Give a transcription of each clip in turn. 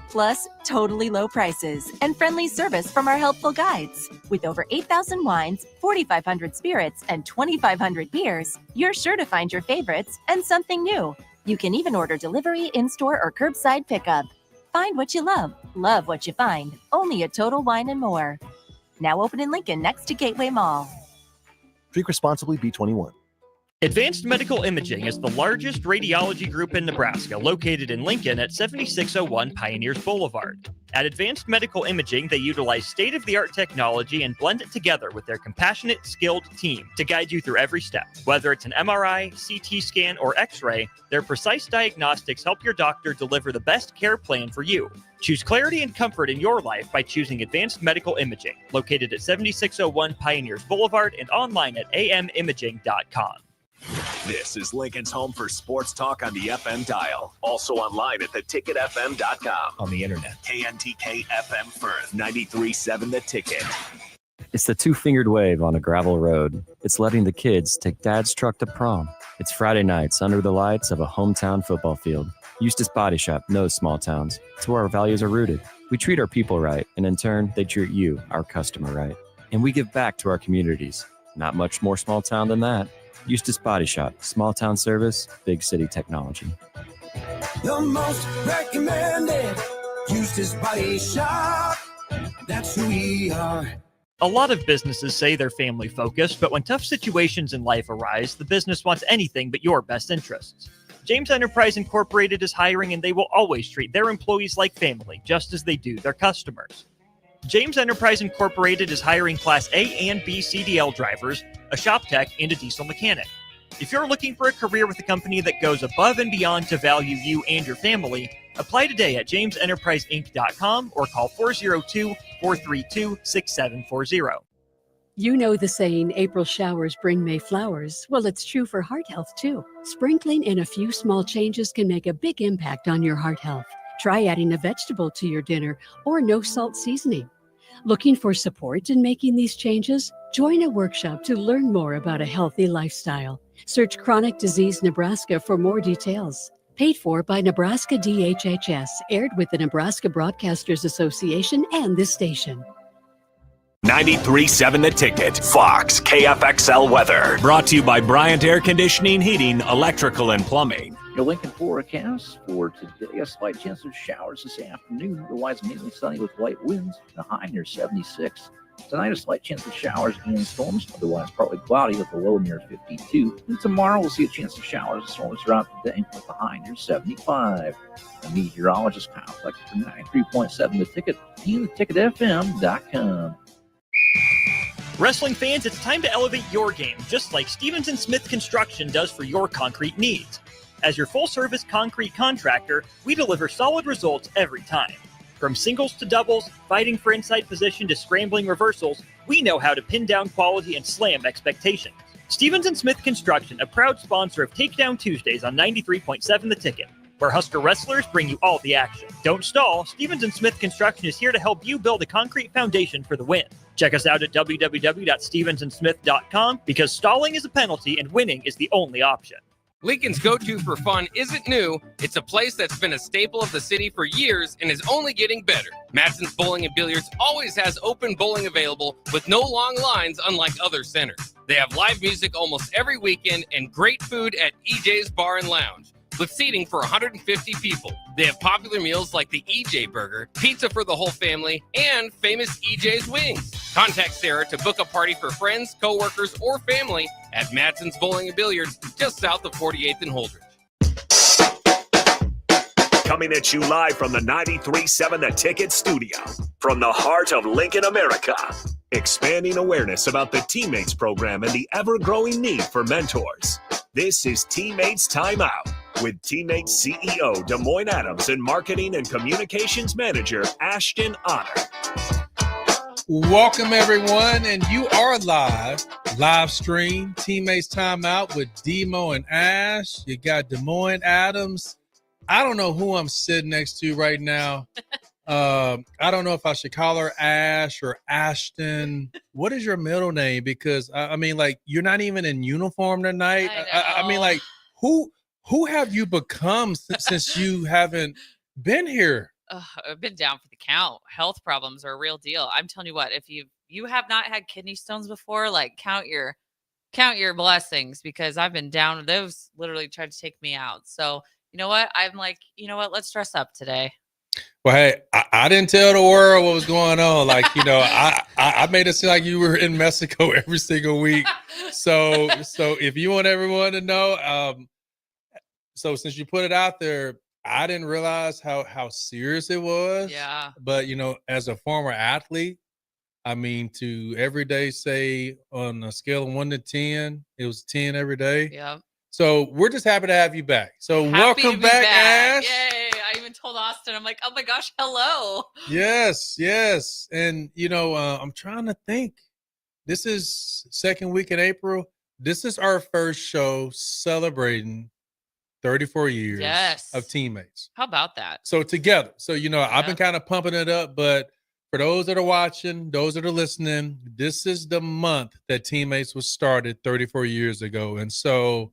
Plus, totally low prices and friendly service from our helpful guides. With over 8,000 wines, 4,500 spirits, and 2,500 beers, you're sure to find your favorites and something new. You can even order delivery, in-store, or curbside pickup. Find what you love what you find. Only at Total Wine and More. Now open in Lincoln next to Gateway Mall. Drink responsibly, B21. Advanced Medical Imaging is the largest radiology group in Nebraska, located in Lincoln at 7601 Pioneers Boulevard. At Advanced Medical Imaging, they utilize state-of-the-art technology and blend it together with their compassionate, skilled team to guide you through every step. Whether it's an MRI, CT scan, or X-ray, their precise diagnostics help your doctor deliver the best care plan for you. Choose clarity and comfort in your life by choosing Advanced Medical Imaging, located at 7601 Pioneers Boulevard and online at amimaging.com. This is Lincoln's home for sports talk on the FM dial. Also online at theticketfm.com. On the internet. KNTK FM Firth, 93.7 The Ticket. It's the two-fingered wave on a gravel road. It's letting the kids take dad's truck to prom. It's Friday nights under the lights of a hometown football field. Eustace Body Shop knows small towns. It's where our values are rooted. We treat our people right, and in turn, they treat you, our customer, right. And we give back to our communities. Not much more small town than that. Eustace Body Shop, small town service, big city technology. The most recommended Eustace Body Shop. That's who we are. A lot of businesses say they're family focused, but when tough situations in life arise, the business wants anything but your best interests. James Enterprise Incorporated is hiring, and they will always treat their employees like family, just as they do their customers. James Enterprise Incorporated is hiring Class A and B CDL drivers, a shop tech, and a diesel mechanic. If you're looking for a career with a company that goes above and beyond to value you and your family, apply today at jamesenterpriseinc.com or call 402-432-6740. You know the saying, April showers bring May flowers. Well, it's true for heart health, too. Sprinkling in a few small changes can make a big impact on your heart health. Try adding a vegetable to your dinner or no salt seasoning. Looking for support in making these changes? Join a workshop to learn more about a healthy lifestyle. Search Chronic Disease Nebraska for more details. Paid for by Nebraska DHHS, aired with the Nebraska Broadcasters Association and this station. 93.7 The Ticket, Fox, KFXL weather. Brought to you by Bryant Air Conditioning, Heating, Electrical, and Plumbing. Your Lincoln forecast for today, a slight chance of showers this afternoon. Otherwise, mainly sunny with light winds, a high near 76. Tonight, a slight chance of showers and storms. Otherwise, partly cloudy with a low near 52. And tomorrow, we'll see a chance of showers and storms throughout the day with a high near 75. The meteorologist Kyle Fleck for 93.7 The Ticket and theticketfm.com. Wrestling fans, it's time to elevate your game, just like Stevens & Smith Construction does for your concrete needs. As your full-service concrete contractor, we deliver solid results every time. From singles to doubles, fighting for inside position to scrambling reversals, we know how to pin down quality and slam expectations. Stevens & Smith Construction, a proud sponsor of Takedown Tuesdays on 93.7 The Ticket, where Husker wrestlers bring you all the action. Don't stall, Stevens & Smith Construction is here to help you build a concrete foundation for the win. Check us out at www.stevensandsmith.com because stalling is a penalty and winning is the only option. Lincoln's go-to for fun isn't new. It's a place that's been a staple of the city for years and is only getting better. Madsen's Bowling and Billiards always has open bowling available with no long lines unlike other centers. They have live music almost every weekend and great food at EJ's Bar and Lounge, with seating for 150 people. They have popular meals like the EJ Burger, pizza for the whole family, and famous EJ's Wings. Contact Sarah to book a party for friends, coworkers, or family at Madsen's Bowling and Billiards, just south of 48th and Holdridge. Coming at you live from the 93.7 The Ticket studio, from the heart of Lincoln, America. Expanding awareness about the TeamMates program and the ever-growing need for mentors. This is TeamMates Timeout with TeamMates CEO Des Moines Adams and Marketing and Communications Manager Ashton Otter. Welcome, everyone, and you are live stream TeamMates Timeout with DeMo and Ash. You got Des Moines Adams. I don't know who I'm sitting next to right now. I don't know if I should call her Ash or Ashton. What is your middle name? Because I mean, like, you're not even in uniform tonight. I mean, like, who have you become since you haven't been here I've been down for the count. Health problems are a real deal. I'm telling you what, if you have not had kidney stones before, like count your blessings, because I've been down. Those literally tried to take me out. So you know what? I'm like, you know what? Let's dress up today. Well, hey, I didn't tell the world what was going on. Like, I made it seem like you were in Mexico every single week. So if you want everyone to know, so since you put it out there, I didn't realize how serious it was. Yeah. But as a former athlete, I mean, to every day say on a scale of 1 to 10, it was 10 every day. Yeah. So we're just happy to have you back. So Happy welcome to be back, Ash. Yay. I even told Austin, I'm like, oh my gosh, hello. Yes. And, I'm trying to think. This is second week in April. This is our first show celebrating 34 years of TeamMates. How about that? So together. So, I've been kind of pumping it up, but for those that are watching, those that are listening, this is the month that TeamMates was started 34 years ago. And so,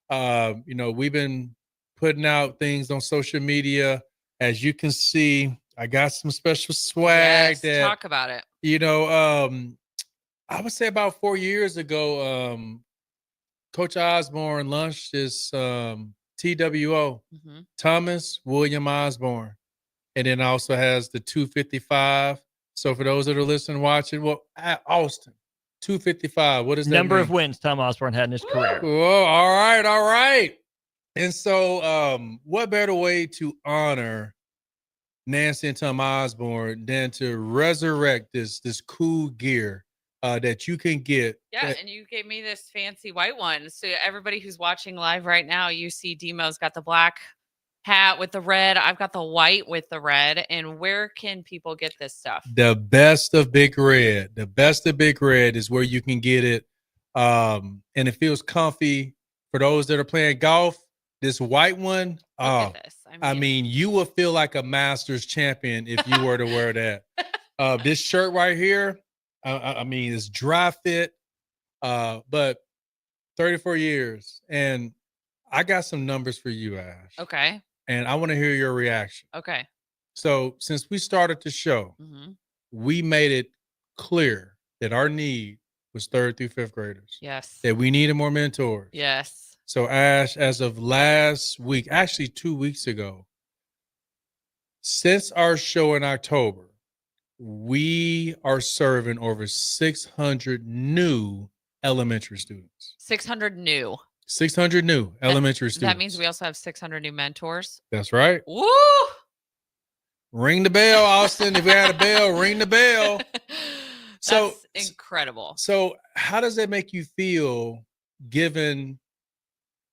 we've been putting out things on social media. As you can see, I got some special swag that talk about it. I would say about 4 years ago, Coach Osborne launched this TWO, Thomas William Osborne. And then also has the 255. So for those that are listening, watching, well, at Austin, 255. What is that? Number of wins Tom Osborne had in his career. Whoa, all right. And so what better way to honor Nancy and Tom Osborne than to resurrect this cool gear that you can get. Yeah, and you gave me this fancy white one. So everybody who's watching live right now, you see DeMo's got the black hat with the red. I've got the white with the red. And where can people get this stuff? The best of Big Red. The best of Big Red is where you can get it. And it feels comfy. For those that are playing golf, this white one, Look at this. I mean, you will feel like a Masters champion if you were to wear that. This shirt right here, I mean, it's dry fit, but 34 years. And I got some numbers for you, Ash. Okay. And I want to hear your reaction. Okay. So since we started the show, we made it clear that our need was 3rd through 5th graders. Yes. That we needed more mentors. Yes. So Ash, as of last week, actually 2 weeks ago, since our show in October, we are serving over 600 new elementary students. 600 new. 600 new elementary students. That means we also have 600 new mentors. That's right. Woo! Ring the bell, Austin. If we had a bell, ring the bell. That's incredible. So how does that make you feel given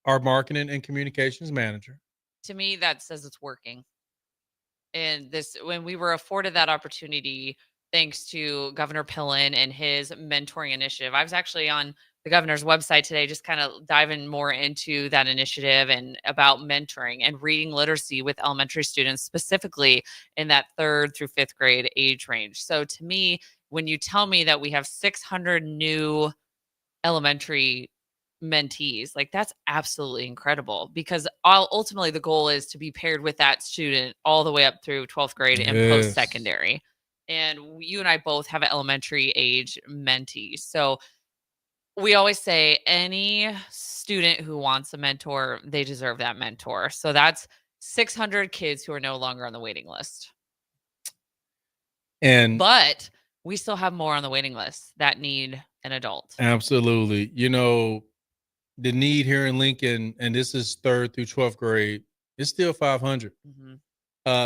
our marketing and communications manager? To me, that says it's working. And when we were afforded that opportunity, thanks to Governor Pillen and his mentoring initiative. I was actually on the governor's website today, just kind of diving more into that initiative and about mentoring and reading literacy with elementary students, specifically in that 3rd through 5th grade age range. So to me, when you tell me that we have 600 new elementary mentees, like that's absolutely incredible, because ultimately the goal is to be paired with that student all the way up through 12th grade and post-secondary. And you and I both have an elementary age mentee. So we always say any student who wants a mentor, they deserve that mentor. So that's 600 kids who are no longer on the waiting list. But we still have more on the waiting list that need an adult. Absolutely. The need here in Lincoln, and this is 3rd through 12th grade, it's still 500.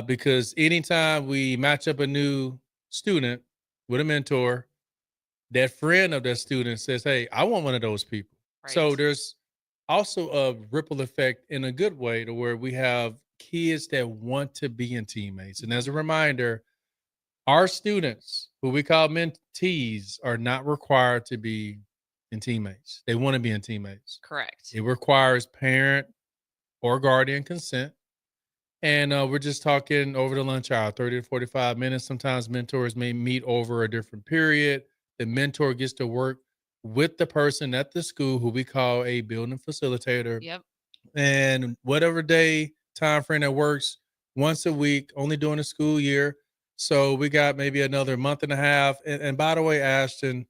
Because anytime we match up a new student with a mentor, that friend of that student says, hey, I want one of those people. Right. So there's also a ripple effect in a good way to where we have kids that want to be in TeamMates. And as a reminder, our students, who we call mentees, are not required to be in TeamMates. They want to be in TeamMates. Correct. It requires parent or guardian consent. And we're just talking over the lunch hour, 30 to 45 minutes. Sometimes mentors may meet over a different period. The mentor gets to work with the person at the school who we call a building facilitator. Yep. And whatever day time frame that works, once a week, only during the school year. So we got maybe another month and a half. And by the way, Ashton,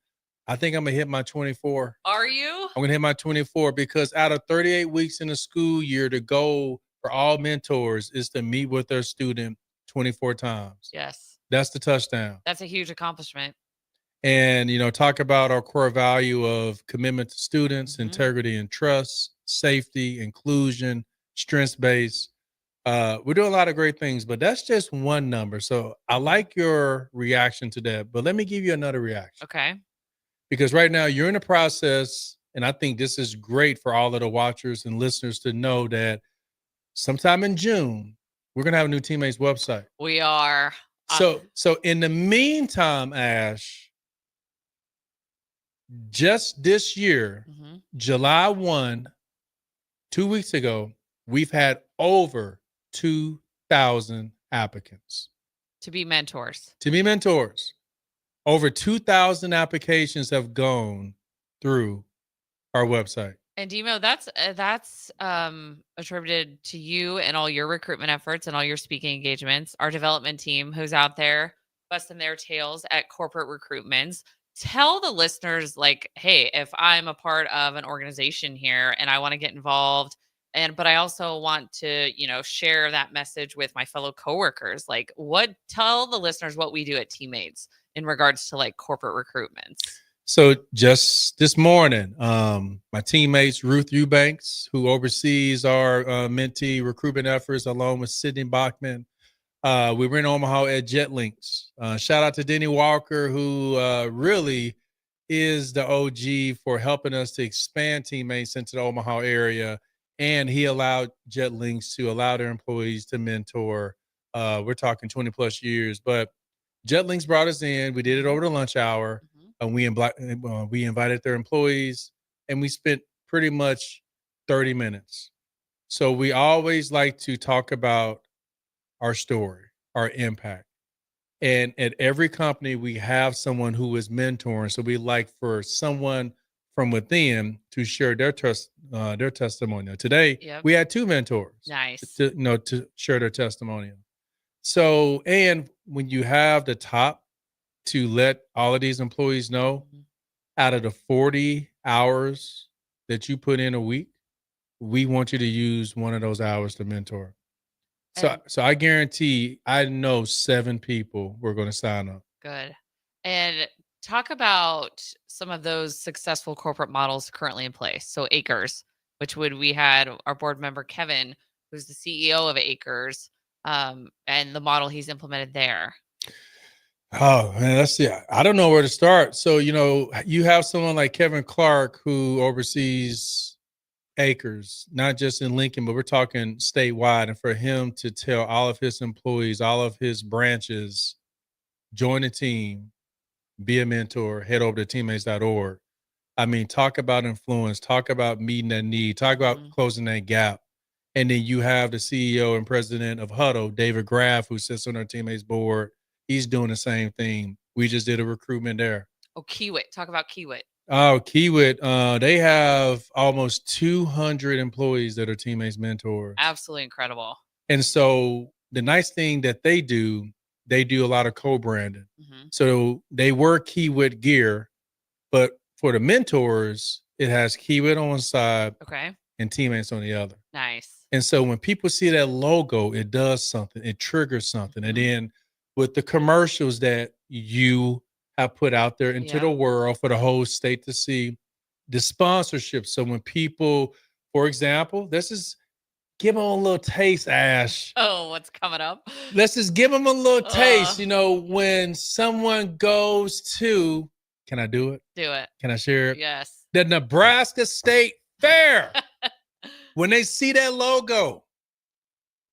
I think I'm going to hit my 24. Are you? I'm going to hit my 24 because out of 38 weeks in the school year, the goal for all mentors is to meet with their student 24 times. Yes. That's the touchdown. That's a huge accomplishment. And, talk about our core value of commitment to students, integrity and trust, safety, inclusion, strengths-based. We're doing a lot of great things, but that's just one number. So I like your reaction to that, but let me give you another reaction. Okay. Because right now you're in the process, and I think this is great for all of the watchers and listeners to know that sometime in June, we're going to have a new TeamMates website. We are. So in the meantime, Ash, just this year, July 1, 2 weeks ago, we've had over 2,000 applicants. To be mentors. Over 2,000 applications have gone through our website. And DeMo, that's attributed to you and all your recruitment efforts and all your speaking engagements. Our development team, who's out there busting their tails at corporate recruitments. Tell the listeners, like, hey, if I'm a part of an organization here and I want to get involved, but I also want to, share that message with my fellow coworkers. Like, tell the listeners what we do at TeamMates in regards to like corporate recruitments. So just this morning, my teammates, Ruth Eubanks, who oversees our mentee recruitment efforts, along with Sydney Bachman, we were in Omaha at JetLinks. Shout out to Denny Walker, who really is the OG for helping us to expand TeamMates into the Omaha area. And he allowed JetLinks to allow their employees to mentor. We're talking 20 plus years, but JetLinks brought us in. We did it over the lunch hour. And we invited their employees, and we spent pretty much 30 minutes. So we always like to talk about our story, our impact. And at every company, we have someone who is mentoring. So we like for someone from within to share their testimonial. Today, we had 2 mentors. Nice. To share their testimonial. So, and when you have the top to let all of these employees know, out of the 40 hours that you put in a week, we want you to use one of those hours to mentor. So I guarantee, I know 7 people were going to sign up. Good. And talk about some of those successful corporate models currently in place. So Acres, we had our board member, Kevin, who's the CEO of Acres, and the model he's implemented there. Oh man, I don't know where to start. So, you have someone like Kevin Clark who oversees Acres, not just in Lincoln, but we're talking statewide. And for him to tell all of his employees, all of his branches, join a team, be a mentor, head over to teammates.org. I mean, talk about influence, talk about meeting that need, talk about closing that gap. And then you have the CEO and president of Huddle, David Graff, who sits on our teammates board. He's doing the same thing. We just did a recruitment there. Oh, Kiewit. Talk about Kiewit. Oh, Kiewit. They have almost 200 employees that are teammates mentors. Absolutely incredible. And so the nice thing that they do a lot of co-branding. So they wear Kiewit gear, but for the mentors, it has Kiewit on one side and teammates on the other. Nice. And so when people see that logo, it does something. It triggers something. And then with the commercials that you have put out there into the world for the whole state to see, the sponsorship. So when people, for example, give them a little taste, Ash. Oh, what's coming up? Let's just give them a little taste. When someone goes to, can I do it? Do it. Can I share it? Yes. The Nebraska State Fair. When they see that logo,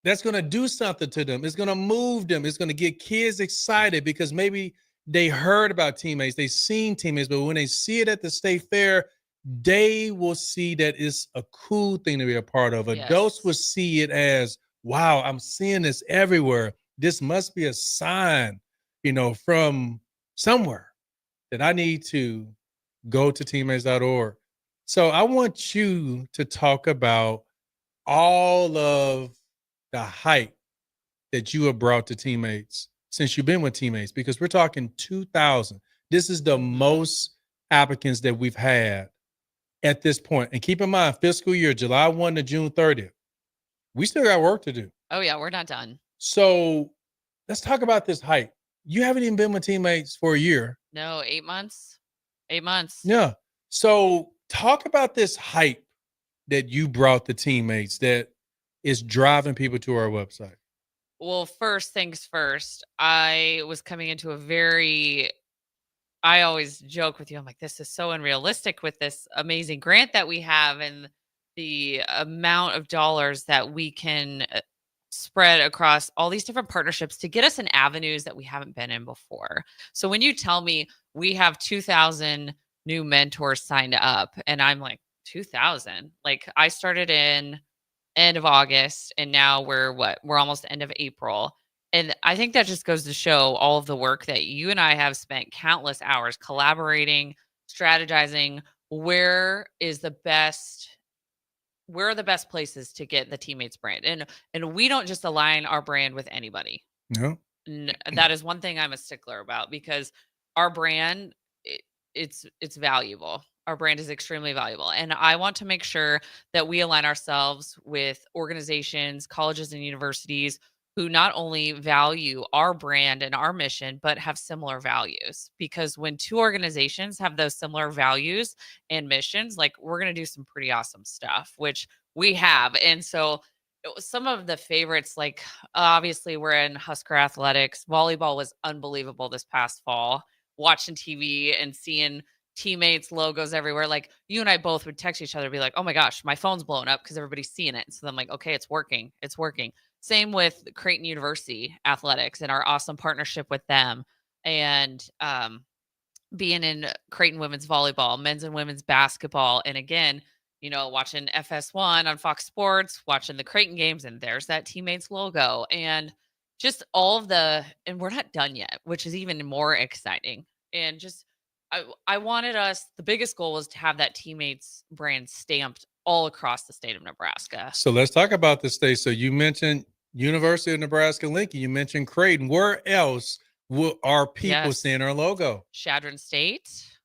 that's going to do something to them. It's going to move them. It's going to get kids excited because maybe they heard about TeamMates. They've seen TeamMates, but when they see it at the state fair, they will see that it's a cool thing to be a part of. Adults will see it as, wow, I'm seeing this everywhere. This must be a sign, from somewhere that I need to go to teammates.org. So I want you to talk about all of the hype that you have brought to Teammates since you've been with Teammates? Because we're talking 2,000. This is the most applicants that we've had at this point. And keep in mind, fiscal year, July 1 to June 30th. We still got work to do. Oh, yeah, we're not done. So let's talk about this hype. You haven't even been with Teammates for a year. No, 8 months. 8 months. Yeah. So talk about this hype that you brought to Teammates that is driving people to our website. Well, first things first, I was coming into I always joke with you. I'm like, this is so unrealistic with this amazing grant that we have and the amount of dollars that we can spread across all these different partnerships to get us in avenues that we haven't been in before. So when you tell me we have 2,000 new mentors signed up, and I'm like, 2,000? Like, I started in end of August, and now we're almost end of April. And I think that just goes to show all of the work that you and I have spent countless hours collaborating, strategizing. Where are the best places to get the Teammates brand? And we don't just align our brand with anybody. No. That is one thing I'm a stickler about, because our brand, it's valuable. Our brand is extremely valuable. And I want to make sure that we align ourselves with organizations, colleges, and universities who not only value our brand and our mission, but have similar values. Because when two organizations have those similar values and missions, like, we're going to do some pretty awesome stuff, which we have. And so some of the favorites, like, obviously we're in Husker athletics. Volleyball was unbelievable this past fall, watching TV and seeing Teammates logos everywhere. Like, you and I both would text each other, be like, oh my gosh, my phone's blowing up because everybody's seeing it. So I'm like, okay, it's working. It's working. Same with Creighton University athletics and our awesome partnership with them. And being in Creighton women's volleyball, men's and women's basketball. And again, watching FS1 on Fox Sports, watching the Creighton games, and there's that Teammates logo. And just and we're not done yet, which is even more exciting. And just, I wanted the biggest goal was to have that Teammates brand stamped all across the state of Nebraska. So let's talk about the state. So you mentioned University of Nebraska-Lincoln. You mentioned Creighton. Where else are people seeing our logo? Chadron State,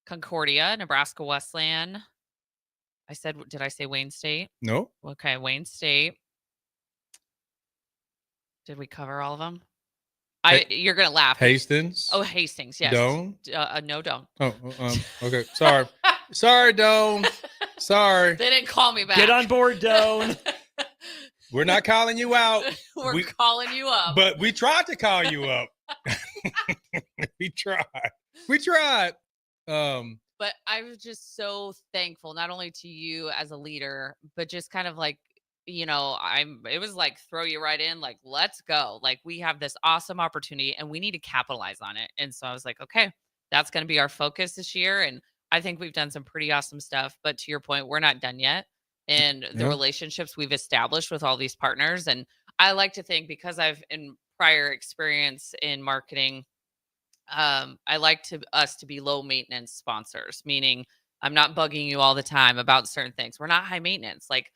Concordia, Nebraska Wesleyan. Did I say Wayne State? No. Okay, Wayne State. Did we cover all of them? You're gonna laugh. Hastings. Oh, Hastings. Yes. Doan. No, Doan. Oh, okay. Sorry. Sorry, Doan. Sorry. They didn't call me back. Get on board, Doan. We're not calling you out. We're calling you up. But we tried to call you up. We tried. But I was just so thankful, not only to you as a leader, but just kind of like, it was like, throw you right in, like, let's go. Like, we have this awesome opportunity and we need to capitalize on it. And so I was like, okay, that's going to be our focus this year. And I think we've done some pretty awesome stuff, but to your point, we're not done yet. And the relationships we've established with all these partners. And I like to think, because I've in prior experience in marketing, I like us to be low maintenance sponsors, meaning I'm not bugging you all the time about certain things. We're not high maintenance. Like,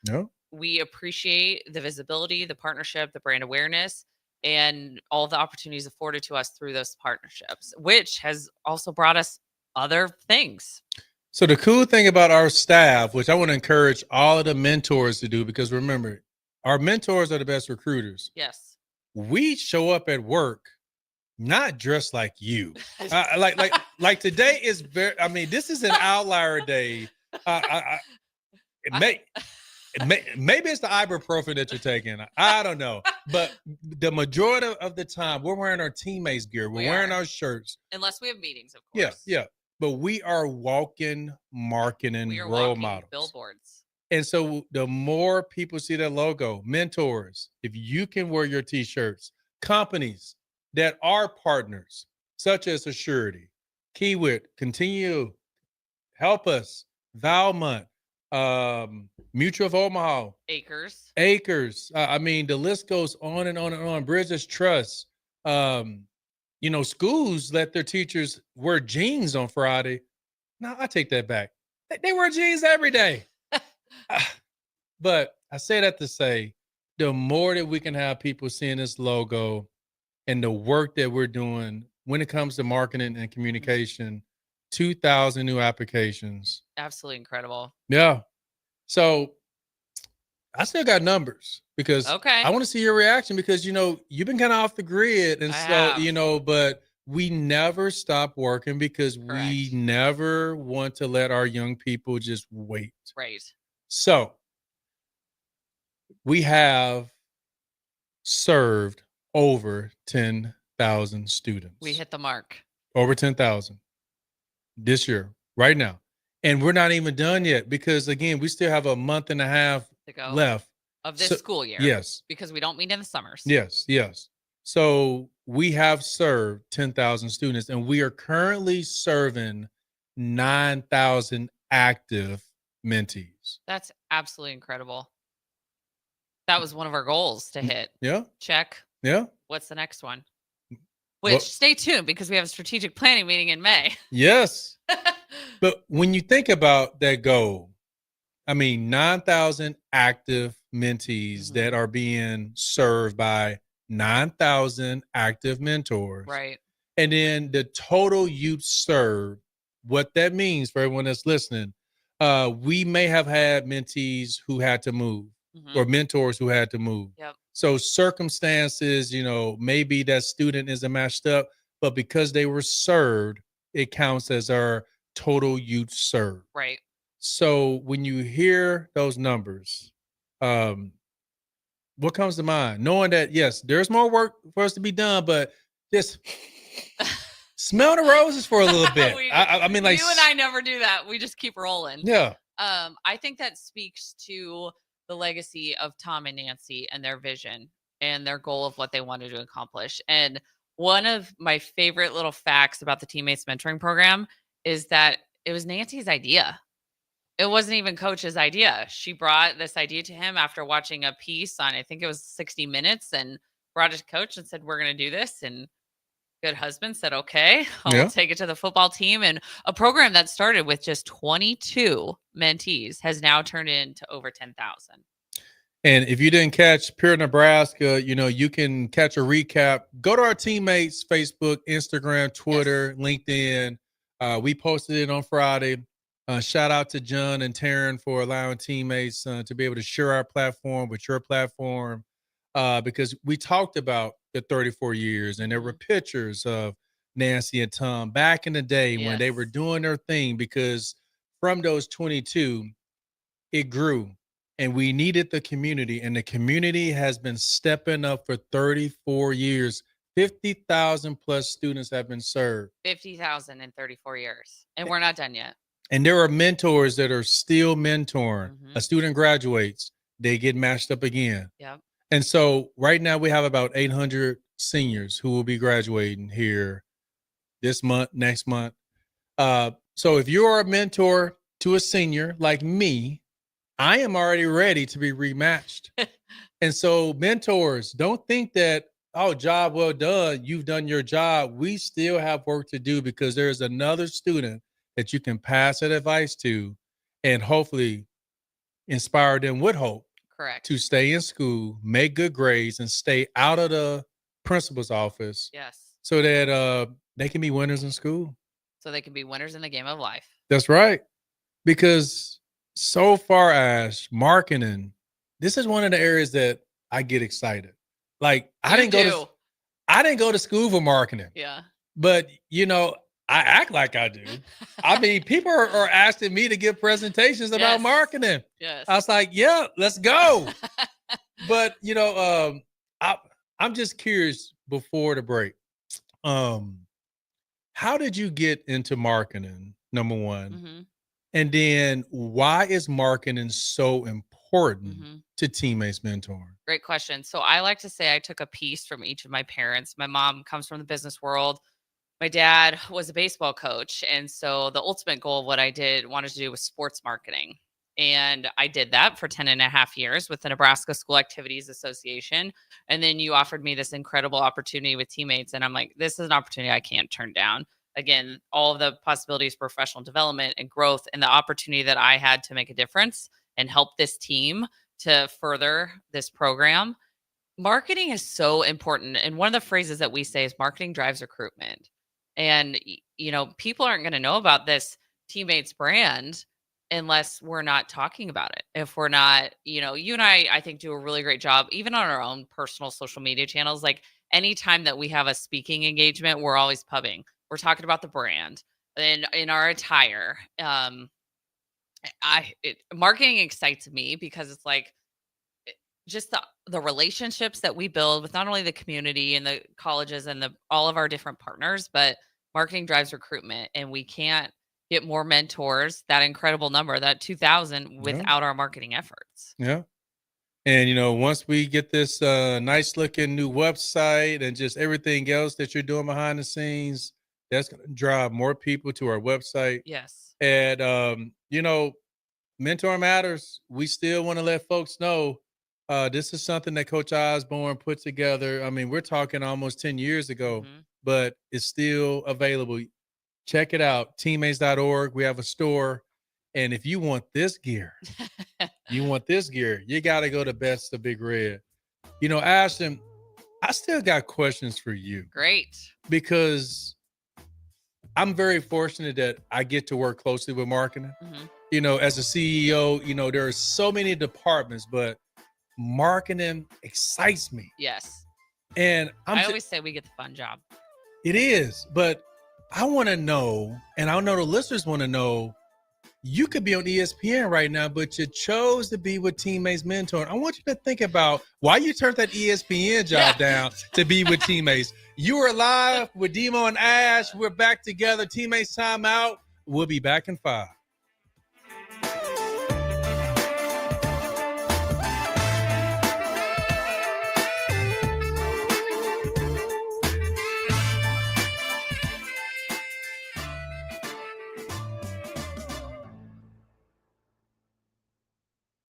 we appreciate the visibility, the partnership, the brand awareness, and all the opportunities afforded to us through those partnerships, which has also brought us other things. So the cool thing about our staff, which I want to encourage all of the mentors to do, because remember, our mentors are the best recruiters. Yes. We show up at work not dressed like you. Like today is this is an outlier day. Maybe it's the ibuprofen that you're taking. I don't know. But the majority of the time, we're wearing our Teammates gear. We're wearing our shirts. Unless we have meetings, of course. Yeah. But we are walking, marketing role models. Billboards. And so the more people see that logo, mentors, if you can wear your T-shirts, companies that are partners, such as Assurity, Kiewit, Continue, Help Us, Valmont, Mutual of Omaha, Acres. The list goes on and on and on. Bridges Trust. Schools let their teachers wear jeans on Friday. No, I take that back. They wear jeans every day. But I say that to say the more that we can have people seeing this logo and the work that we're doing when it comes to marketing and communication, 2,000 new applications. Absolutely incredible. Yeah. So I still got numbers because Okay. I want to see your reaction because, you've been kind of off the grid. And I so, have. but we never stop working because we Correct. never want to let our young people just wait. Right. So we have served over 10,000 students. We hit the mark. Over 10,000 this year, right now. And we're not even done yet because, again, we still have a month and a half To go. left. Of this So- school year. Yes. Because we don't meet in the summers. Yes. So we have served 10,000 students, and we are currently serving 9,000 active mentees. That's absolutely incredible. That was one of our goals to hit. Yeah. Check. Yeah. What's the next one? Which, Well- stay tuned because we have a strategic planning meeting in May. Yes. But when you think about that goal, 9,000 active mentees that are being served by 9,000 active mentors. Right. And then the total youth served, what that means for everyone that's listening, we may have had mentees who had to move or mentors who had to move. Yep. So circumstances, maybe that student isn't matched up, but because they were served, it counts as our total youth served. Right. So when you hear those numbers, what comes to mind? Knowing that, yes, there's more work for us to be done, but just smell the roses for a little bit. I mean, like, you and I never do that. We just keep rolling. Yeah. I think that speaks to the legacy of Tom and Nancy and their vision and their goal of what they wanted to accomplish. And one of my favorite little facts about the TeamMates mentoring program is that it was Nancy's idea. It wasn't even Coach's idea. She brought this idea to him after watching a piece on, I think it was 60 Minutes, and brought it to Coach and said, we're going to do this. And good husband said, okay, I'll take it to the football team. And a program that started with just 22 mentees has now turned into over 10,000. And if you didn't catch Pure Nebraska, you can catch a recap. Go to our TeamMates Facebook, Instagram, Twitter, LinkedIn. We posted it on Friday. Shout out to John and Taryn for allowing TeamMates to be able to share our platform with your platform because we talked about the 34 years and there were pictures of Nancy and Tom back in the day when they were doing their thing because from those 22, it grew and we needed the community and the community has been stepping up for 34 years. 50,000 plus students have been served. 50,000 in 34 years. And we're not done yet. And there are mentors that are still mentoring. A student graduates, they get matched up again. Yep. And so right now we have about 800 seniors who will be graduating here this month, next month. So if you're a mentor to a senior like me, I am already ready to be rematched. And so mentors, don't think that, oh, job well done. You've done your job. We still have work to do because there's another student that you can pass that advice to and hopefully inspire them with hope. Correct. To stay in school, make good grades, and stay out of the principal's office. Yes. So that they can be winners in school. So they can be winners in the game of life. That's right. Because so far as marketing, this is one of the areas that I get excited. Like I didn't go to school for marketing. Yeah. But I act like I do. I mean, people are asking me to give presentations about marketing. Yes. I was like, yeah, let's go. But, I'm just curious before the break. How did you get into marketing, number one? And then why is marketing so important to TeamMates mentoring? Great question. So I like to say I took a piece from each of my parents. My mom comes from the business world. My dad was a baseball coach. And so the ultimate goal of what I wanted to do was sports marketing. And I did that for 10 and a half years with the Nebraska School Activities Association. And then you offered me this incredible opportunity with TeamMates. And I'm like, this is an opportunity I can't turn down. Again, all of the possibilities for professional development and growth and the opportunity that I had to make a difference and help this team to further this program. Marketing is so important. And one of the phrases that we say is marketing drives recruitment. And, people aren't going to know about this Teammates brand unless we're not talking about it. If we're not, you and I think, do a really great job, even on our own personal social media channels. Like anytime that we have a speaking engagement, we're always pubbing. We're talking about the brand and in our attire. Marketing excites me because it's like just the relationships that we build with not only the community and the colleges and all of our different partners, but marketing drives recruitment, and we can't get more mentors, that incredible number, that 2,000, without our marketing efforts. Yeah. And, once we get this nice looking new website and just everything else that you're doing behind the scenes, that's going to drive more people to our website. Yes. And, Mentor Matters, we still want to let folks know this is something that Coach Osborne put together. I mean, we're talking almost 10 years ago, but it's still available. Check it out, teammates.org. We have a store. And if you want this gear, you got to go to Best of Big Red. Ashton, I still got questions for you. Great. Because I'm very fortunate that I get to work closely with marketing. As a CEO, there are so many departments, but marketing excites me. Yes. And I always say we get the fun job. It is, but I want to know, and I know the listeners want to know, you could be on ESPN right now, but you chose to be with Teammates Mentor. I want you to think about why you turned that ESPN job down to be with Teammates. You are live with DeMo and Ash. We're back together. Teammates Timeout. We'll be back in 5.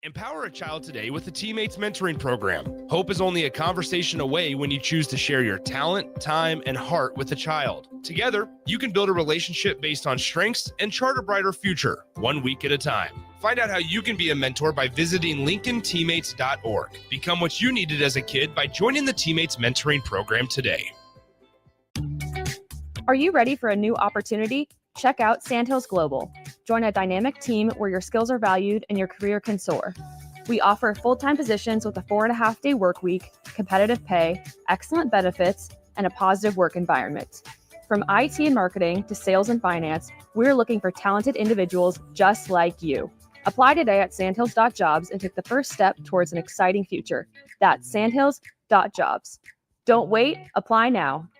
Empower a child today with the Teammates Mentoring Program. Hope is only a conversation away when you choose to share your talent, time, and heart with a child. Together, you can build a relationship based on strengths and chart a brighter future, 1 week at a time. Find out how you can be a mentor by visiting LincolnTeammates.org. Become what you needed as a kid by joining the Teammates Mentoring Program today. Are you ready for a new opportunity? Check out Sandhills Global. Join a dynamic team where your skills are valued and your career can soar. We offer full-time positions with a 4.5-day work week, competitive pay, excellent benefits, and a positive work environment. From IT and marketing to sales and finance, we're looking for talented individuals just like you. Apply today at sandhills.jobs and take the first step towards an exciting future. That's sandhills.jobs. Don't wait, apply now.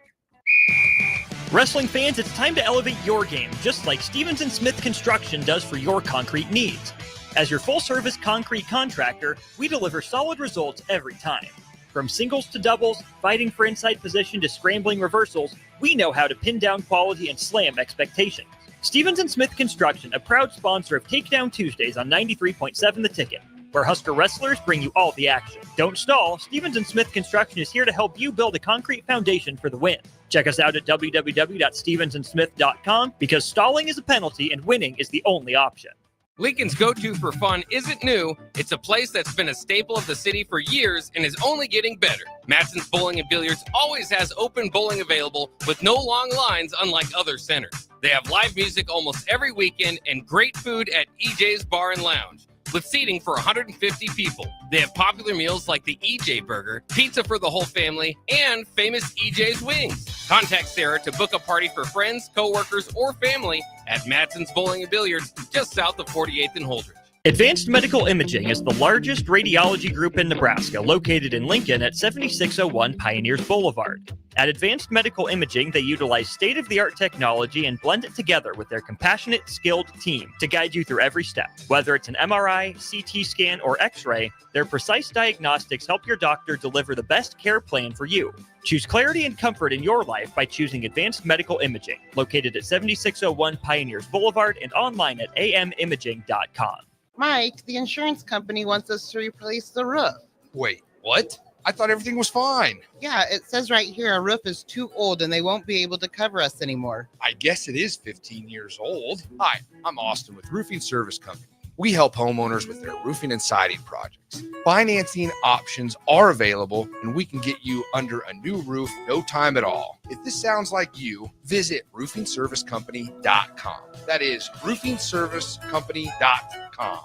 Wrestling fans, it's time to elevate your game, just like Stevens & Smith Construction does for your concrete needs. As your full-service concrete contractor, we deliver solid results every time. From singles to doubles, fighting for inside position to scrambling reversals, we know how to pin down quality and slam expectations. Stevens & Smith Construction, a proud sponsor of Takedown Tuesdays on 93.7 The Ticket, where Husker wrestlers bring you all the action. Don't stall, Stevens & Smith Construction is here to help you build a concrete foundation for the win. Check us out at www.stevensandsmith.com because stalling is a penalty and winning is the only option. Lincoln's go-to for fun isn't new. It's a place that's been a staple of the city for years and is only getting better. Matson's Bowling and Billiards always has open bowling available with no long lines unlike other centers. They have live music almost every weekend and great food at EJ's Bar and Lounge, with seating for 150 people. They have popular meals like the EJ Burger, pizza for the whole family, and famous EJ's Wings. Contact Sarah to book a party for friends, coworkers, or family at Matson's Bowling and Billiards, just south of 48th and Holdridge. Advanced Medical Imaging is the largest radiology group in Nebraska, located in Lincoln at 7601 Pioneers Boulevard. At Advanced Medical Imaging, they utilize state-of-the-art technology and blend it together with their compassionate, skilled team to guide you through every step. Whether it's an MRI, CT scan, or X-ray, their precise diagnostics help your doctor deliver the best care plan for you. Choose clarity and comfort in your life by choosing Advanced Medical Imaging, located at 7601 Pioneers Boulevard and online at amimaging.com. Mike, the insurance company wants us to replace the roof. Wait, what? I thought everything was fine. Yeah, it says right here our roof is too old and they won't be able to cover us anymore. I guess it is 15 years old. Hi, I'm Austin with Roofing Service Company. We help homeowners with their roofing and siding projects. Financing options are available, and we can get you under a new roof no time at all. If this sounds like you, visit roofingservicecompany.com. That is roofingservicecompany.com.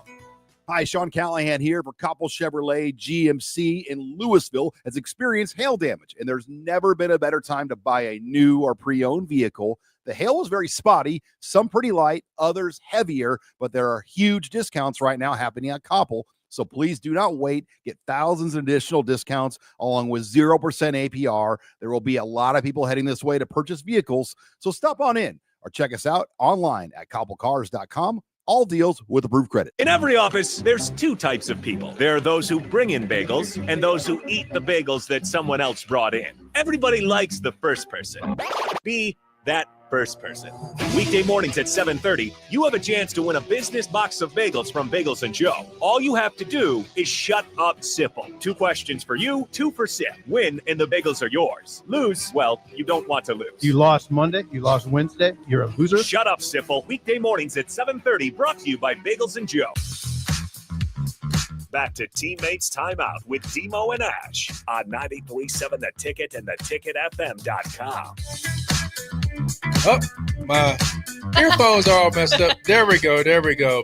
Hi, Sean Callahan here for Koppel Chevrolet GMC in Louisville. Has experienced hail damage, and there's never been a better time to buy a new or pre-owned vehicle. The hail was very spotty, some pretty light, others heavier, but there are huge discounts right now happening at Koppel. So please do not wait. Get thousands of additional discounts along with 0% APR. There will be a lot of people heading this way to purchase vehicles. So stop on in or check us out online at koppelcars.com. All deals with approved credit. In every office, there's two types of people. There are those who bring in bagels and those who eat the bagels that someone else brought in. Everybody likes the first person. Be that first person. Weekday mornings at 7:30, you have a chance to win a business box of bagels from Bagels & Joe. All you have to do is shut up, Sipple. 2 questions for you, 2 for Sip. Win, and the bagels are yours. Lose, well, you don't want to lose. You lost Monday, you lost Wednesday, you're a loser. Shut up, Sipple. Weekday mornings at 7:30, brought to you by Bagels & Joe. Back to Teammates Timeout with DeMo and Ash on 93.7 The Ticket and theticketfm.com. Oh, my earphones are all messed up. There we go.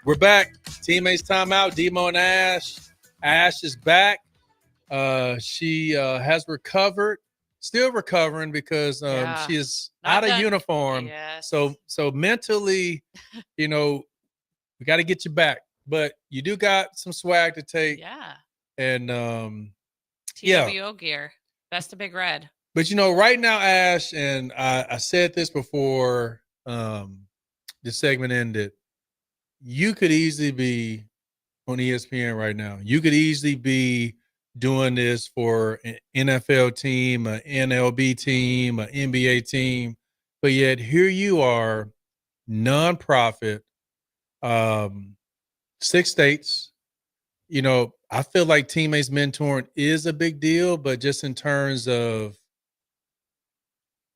We're back. Teammates Timeout, DeMo and Ash. Ash is back. She has recovered, still recovering because she is out of uniform. Yes. So mentally, we got to get you back. But you do got some swag to take. Yeah. And TWO gear. Best of Big Red. But right now, Ash, and I said this before the segment ended, you could easily be on ESPN right now. You could easily be doing this for an NFL team, an NLB team, an NBA team, but yet here you are, nonprofit, 6 states. I feel like Teammates mentoring is a big deal, but just in terms of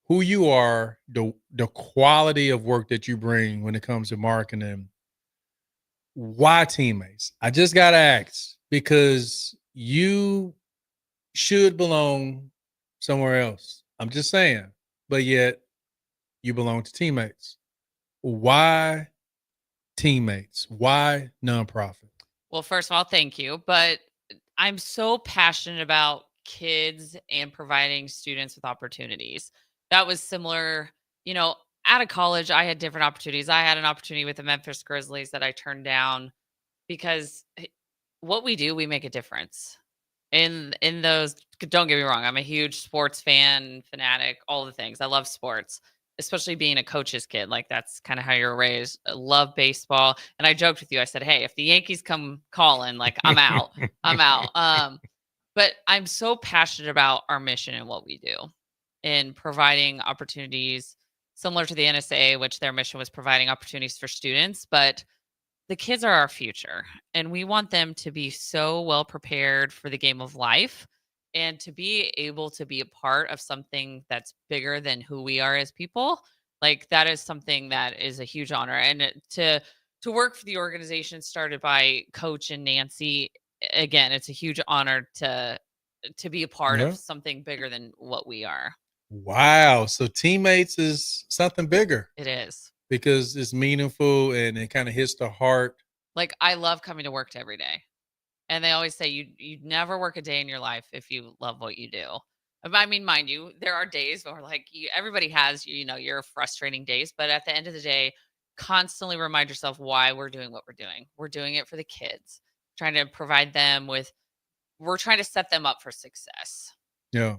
who you are, the quality of work that you bring when it comes to marketing. Why Teammates? I just got to ask, because you should belong somewhere else. I'm just saying, but yet you belong to Teammates. Why Teammates? Why nonprofit? Well, first of all, thank you. But I'm so passionate about kids and providing students with opportunities. That was similar, out of college, I had different opportunities. I had an opportunity with the Memphis Grizzlies that I turned down because what we do, we make a difference. In those, don't get me wrong, I'm a huge sports fan, fanatic, all the things. I love sports, especially being a coach's kid. Like, that's kind of how you're raised. I love baseball. And I joked with you. I said, hey, if the Yankees come calling, like, I'm out. I'm out. But I'm so passionate about our mission and what we do, in providing opportunities similar to the NSA, which their mission was providing opportunities for students. But the kids are our future, and we want them to be so well prepared for the game of life and to be able to be a part of something that's bigger than who we are as people. Like, that is something that is a huge honor. And to work for the organization started by Coach and Nancy, again, it's a huge honor to be a part of something bigger than what we are. Wow. So Teammates is something bigger. It is. Because it's meaningful and it kind of hits the heart. Like, I love coming to work every day. And they always say you never work a day in your life if you love what you do. I mean, mind you, there are days where everybody has, your frustrating days, but at the end of the day, constantly remind yourself why we're doing what we're doing. We're doing it for the kids, trying to provide them we're trying to set them up for success. Yeah.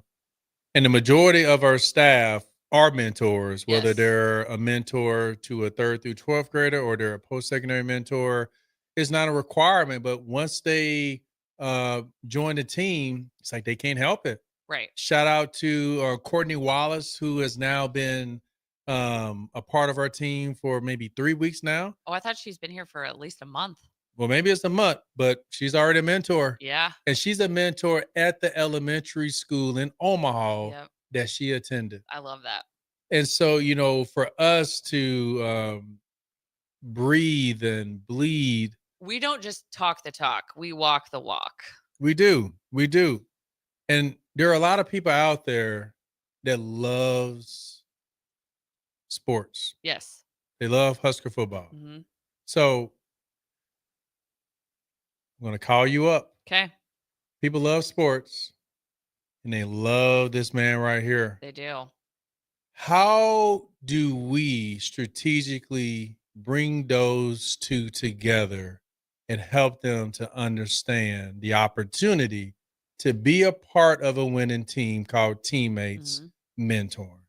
And the majority of our staff are mentors, whether they're a mentor to a 3rd through 12th grader or they're a post-secondary mentor. It's not a requirement, but once they join the team, it's like they can't help it. Right. Shout out to Courtney Wallace, who has now been a part of our team for maybe 3 weeks now. Oh, I thought she's been here for at least a month. Well, maybe it's a month, but she's already a mentor. Yeah. And she's a mentor at the elementary school in Omaha that she attended. I love that. And so, for us to breathe and bleed. We don't just talk the talk, we walk the walk. We do. We do. And there are a lot of people out there that loves sports. Yes. They love Husker football. Mhm. So I'm going to call you up. Okay. People love sports and they love this man right here. They do. How do we strategically bring those two together and help them to understand the opportunity to be a part of a winning team called Teammates Mentor?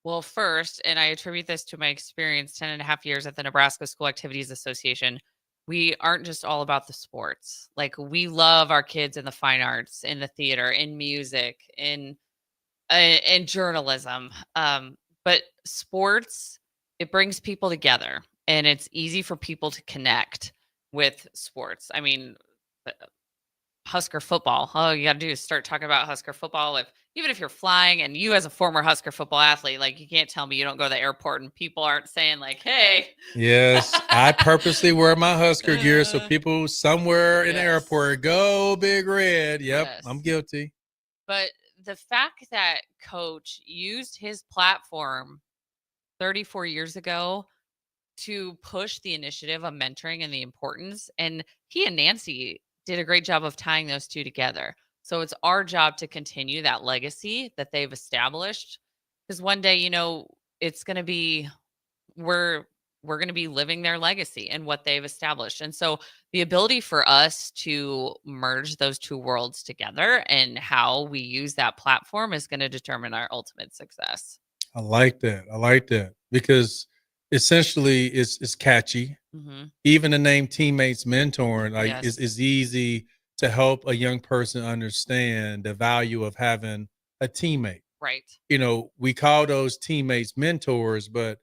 Well, first, and I attribute this to my experience 10 and a half years at the Nebraska School Activities Association, we aren't just all about the sports. Like, we love our kids in the fine arts, in the theater, in music, in journalism. But sports, it brings people together, and it's easy for people to connect with sports. I mean, Husker football. All you got to do is start talking about Husker football. Even if you're flying, and you as a former Husker football athlete, like, you can't tell me you don't go to the airport and people aren't saying like, "Hey." Yes, I purposely wear my Husker gear so people somewhere in the airport go Big Red. Yep, Yes. I'm guilty. But the fact that Coach used his platform 34 years ago to push the initiative of mentoring and the importance, and he and Nancy did a great job of tying those two together. So it's our job to continue that legacy that they've established, because one day, it's going to be, we're going to be living their legacy and what they've established. And so the ability for us to merge those two worlds together and how we use that platform is going to determine our ultimate success. I like that because essentially it's catchy. Mhm. Even the name Teammates Mentoring, like, Yes. is easy to help a young person understand the value of having a teammate. Right. We call those teammates mentors, but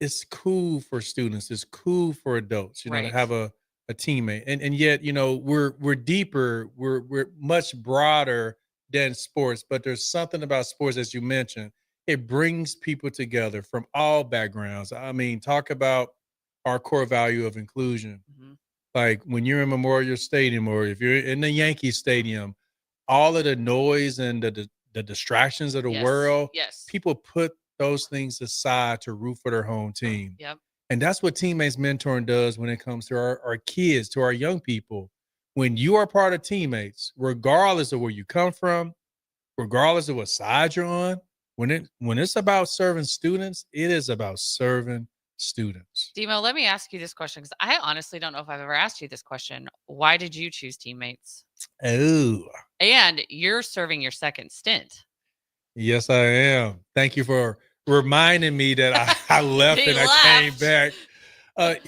it's cool for students. It's cool for adults, to Right. have a teammate. And yet, we're deeper, we're much broader than sports, but there's something about sports, as you mentioned, it brings people together from all backgrounds. I mean, talk about our core value of inclusion. Like, when you're in Memorial Stadium, or if you're in the Yankee Stadium, all of the noise and the distractions of the Yes. world, Yes. people put those things aside to root for their home team. Yep. And that's what Teammates Mentoring does when it comes to our kids, to our young people. When you are part of Teammates, regardless of where you come from, regardless of what side you're on, when it's about serving students, it is about serving students. DeMo, let me ask you this question, because I honestly don't know if I've ever asked you this question. Why did you choose Teammates? Oh, And you're serving your second stint. yes, I am. Thank you for reminding me that I left He and I came left. back.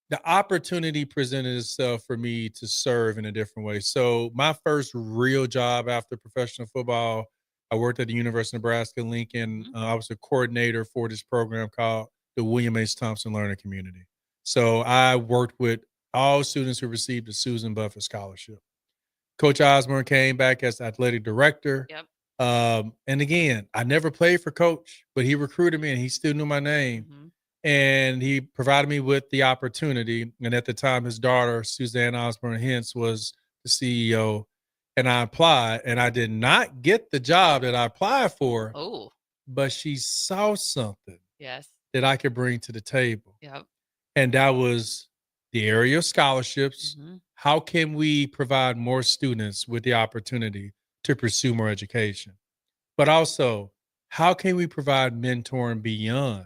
The opportunity presented itself for me to serve in a different way. So my first real job after professional football, I worked at the University of Nebraska-Lincoln. I was a coordinator for this program called the William H. Thompson Learning Community. So I worked with all students who received the Susan Buffett Scholarship. Coach Osborne came back as athletic director. Yep. And again, I never played for Coach, but he recruited me and he still knew my name. And he provided me with the opportunity. And at the time, his daughter, Suzanne Osborne Hintz, was the CEO. And I applied, and I did not get the job that I applied for. Oh. But she saw something Yes. that I could bring to the table. Yep. And that was the area of scholarships. How can we provide more students with the opportunity to pursue more education? But also, how can we provide mentoring beyond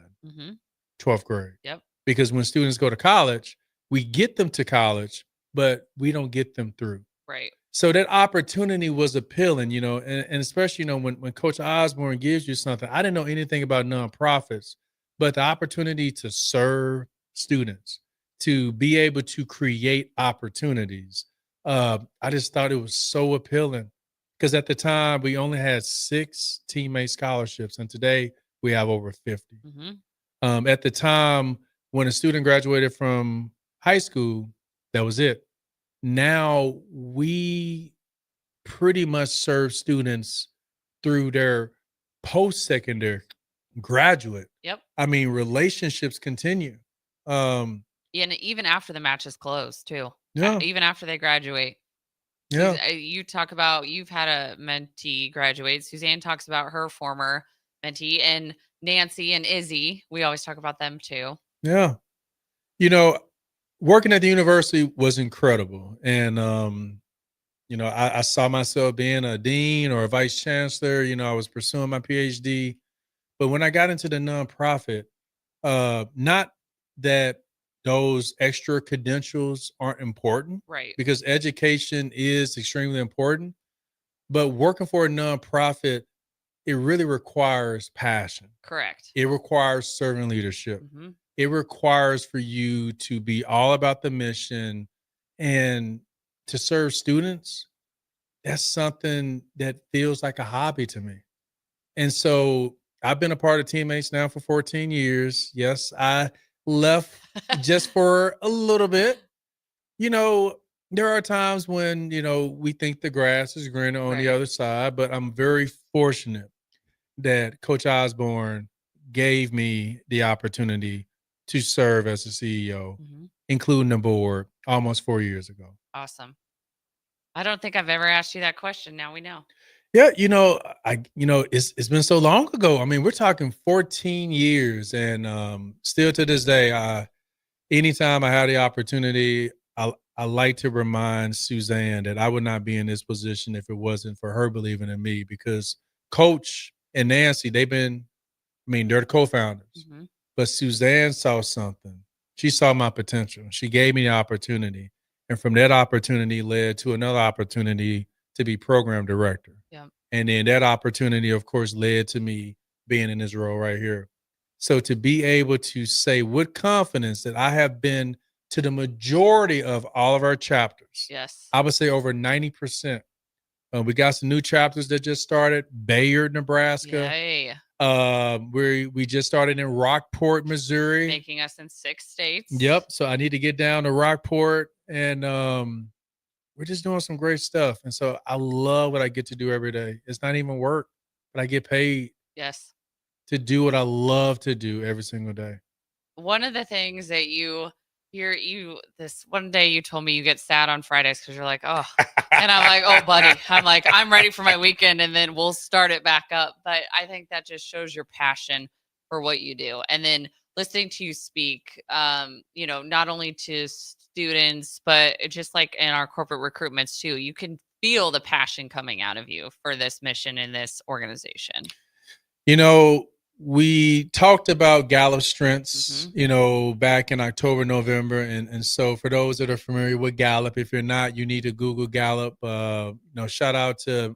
12th grade? Yep. Because when students go to college, we get them to college, but we don't get them through. Right. So that opportunity was appealing, and especially, when Coach Osborne gives you something. I didn't know anything about nonprofits, but the opportunity to serve students, to be able to create opportunities, I just thought it was so appealing. Because at the time, we only had 6 teammate scholarships, and today we have over 50. At the time, when a student graduated from high school, that was it. Now we pretty much serve students through their post-secondary graduate. Yep. I mean, relationships continue. And even after the match is closed too. Yeah. Even after they graduate. Yeah. You talk about, you've had a mentee graduate. Suzanne talks about her former mentee, and Nancy and Izzy. We always talk about them too. Yeah. You know, working at the university was incredible. And, you know, I saw myself being a dean or a vice chancellor. You know, I was pursuing my PhD. But when I got into the nonprofit, not that those extra credentials aren't important, right? Because education is extremely important. But working for a nonprofit, it really requires passion. Correct. It requires servant leadership. Mm-hmm. It requires for you to be all about the mission and to serve students. That's something that feels like a hobby to me. And so I've been a part of TeamMates now for 14 years. Yes, I left just for a little bit. You know, there are times when, you know, we think the grass is greener on the other side, but I'm very fortunate that Coach Osborne gave me the opportunity to serve as the CEO, including the board, almost 4 years ago. Awesome. I don't think I've ever asked you that question. Now we know. Yeah, you know, it's been so long ago. I mean, we're talking 14 years, and still to this day, anytime I have the opportunity, I like to remind Suzanne that I would not be in this position if it wasn't for her believing in me, because Coach and Nancy, they're the co-founders. But Suzanne saw something. She saw my potential. She gave me the opportunity. And from that opportunity led to another opportunity to be program director. Yeah. And then that opportunity, of course, led to me being in this role right here. So to be able to say with confidence that I have been to the majority of all of our chapters. Yes. I would say over 90%. We got some new chapters that just started. Bayard, Nebraska. Yay. We just started in Rockport, Missouri. Making us in 6 states. Yep. So I need to get down to Rockport, and we're just doing some great stuff. And so I love what I get to do every day. It's not even work, but I get paid. Yes. To do what I love to do every single day. One of the things that this one day you told me you get sad on Fridays because you're like, oh, and I'm like, oh, buddy, I'm ready for my weekend, and then we'll start it back up. But I think that just shows your passion for what you do. And then listening to you speak, not only to students, but just like in our corporate recruitments too, you can feel the passion coming out of you for this mission in this organization. You know, we talked about Gallup strengths, back in October, November. And so for those that are familiar with Gallup, if you're not, you need to Google Gallup. Shout out to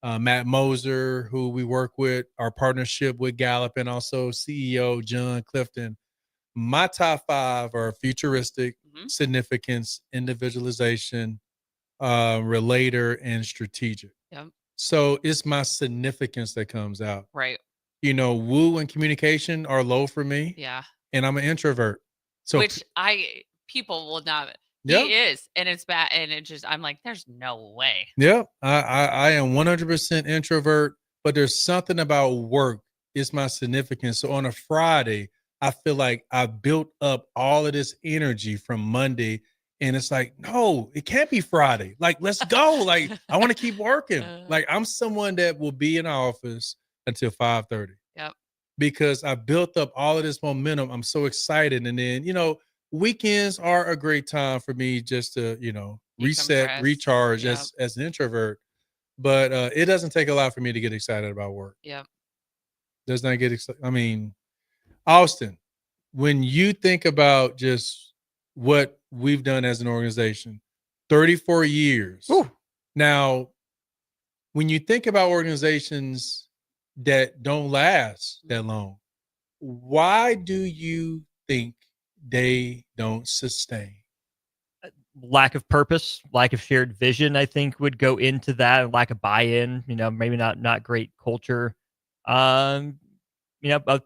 Matt Moser, who we work with, our partnership with Gallup, and also CEO John Clifton. My top 5 are futuristic, significance, individualization, relator, and strategic. Yep. So it's my significance that comes out. Right. Woo and communication are low for me. Yeah. And I'm an introvert. So people will not. Yeah. He is, and it's bad, and I'm like, there's no way. Yeah, I am 100% introvert, but there's something about work. It's my significance. So on a Friday, I feel like I built up all of this energy from Monday, and it's like, no, it can't be Friday. Like, let's go. Like, I want to keep working. Like, I'm someone that will be in the office until 5:30. Yep. Because I built up all of this momentum. I'm so excited. And then, weekends are a great time for me just to, reset, recharge as an introvert. But it doesn't take a lot for me to get excited about work. Yep. Does not get excited. I mean, Austin, when you think about just what we've done as an organization, 34 years. Ooh. Now, when you think about organizations that don't last that long, why do you think they don't sustain? Lack of purpose, lack of shared vision, I think would go into that. Lack of buy-in, maybe not great culture. Of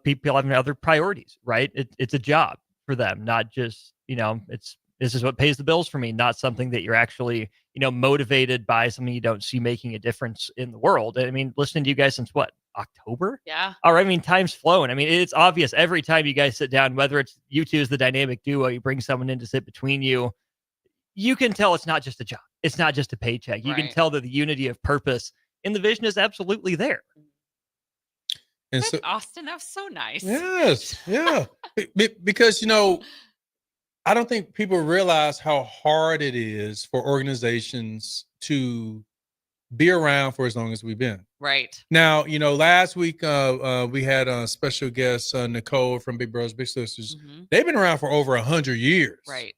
people having other priorities, right? It's a job for them, not just, this is what pays the bills for me, not something that you're actually, motivated by, something you don't see making a difference in the world. I mean, listening to you guys since what, October. Yeah. All right. I mean, time's flown. I mean, it's obvious every time you guys sit down, whether it's you two as the dynamic duo, you bring someone in to sit between you, you can tell it's not just a job. It's not just a paycheck. You can tell that the unity of purpose and the vision is absolutely there. And Good, Austin, that was so nice. Yes, yeah. Because, I don't think people realize how hard it is for organizations to be around for as long as we've been. Right. Now, last week we had a special guest, Nicole from Big Brothers Big Sisters. They've been around for over 100 years. Right.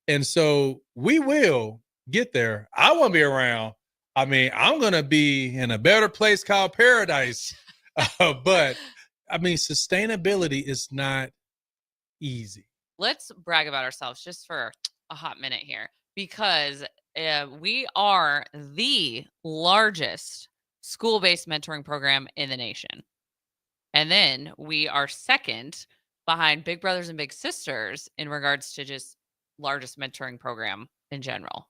And so we will get there. I want to be around. I mean, I'm going to be in a better place called paradise. But I mean, sustainability is not easy. Let's brag about ourselves just for a hot minute here, because we are the largest school-based mentoring program in the nation. And then we are second behind Big Brothers and Big Sisters in regards to just largest mentoring program in general.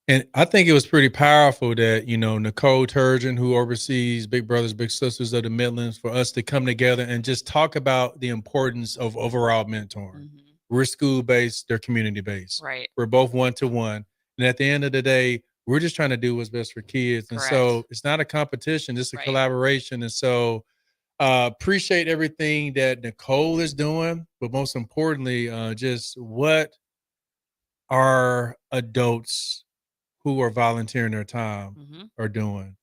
And I think it was pretty powerful that, Nicole Turgeon, who oversees Big Brothers Big Sisters of the Midlands, for us to come together and just talk about the importance of overall mentoring. We're school-based, they're community-based. Right. We're both one-to-one. And at the end of the day, we're just trying to do what's best for kids. And so it's not a competition, it's a collaboration. And so appreciate everything that Nicole is doing, but most importantly, just what our adults who are volunteering their time are doing.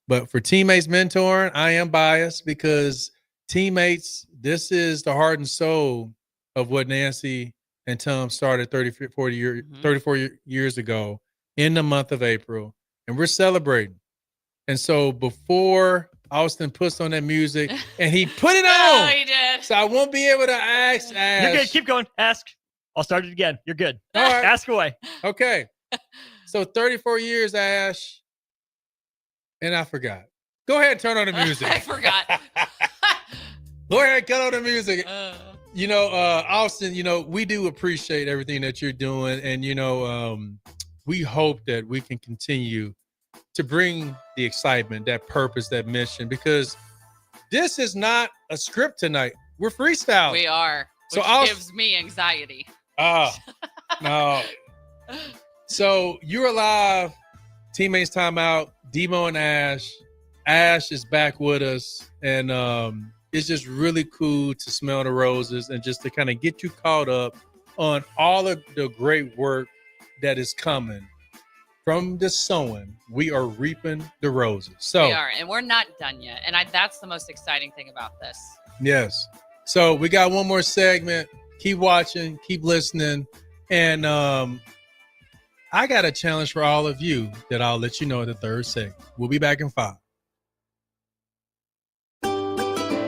But for TeamMates mentoring, I am biased because TeamMates, this is the heart and soul of what Nancy and Tom started 34 years ago in the month of April. And we're celebrating. And so before Austin puts on that music, and he put it on. Oh, he did. So I won't be able to ask. You're good. Keep going. Ask. I'll start it again. You're good. All right. Ask away. Okay. So 34 years, Ash. And I forgot. Go ahead and turn on the music. I forgot. Go ahead and cut on the music. Austin, we do appreciate everything that you're doing. And, we hope that we can continue to bring the excitement, that purpose, that mission, because this is not a script tonight. We're freestyling. We are, So which gives me anxiety. No. So you're alive. TeamMates Timeout. DeMo and Ash. Ash is back with us. And it's just really cool to smell the roses and just to kind of get you caught up on all of the great work that is coming. From the sowing, we are reaping the roses. So we are, and we're not done yet. And that's the most exciting thing about this. Yes. So we got one more segment. Keep watching, keep listening. And I got a challenge for all of you that I'll let you know in the third segment. We'll be back in 5.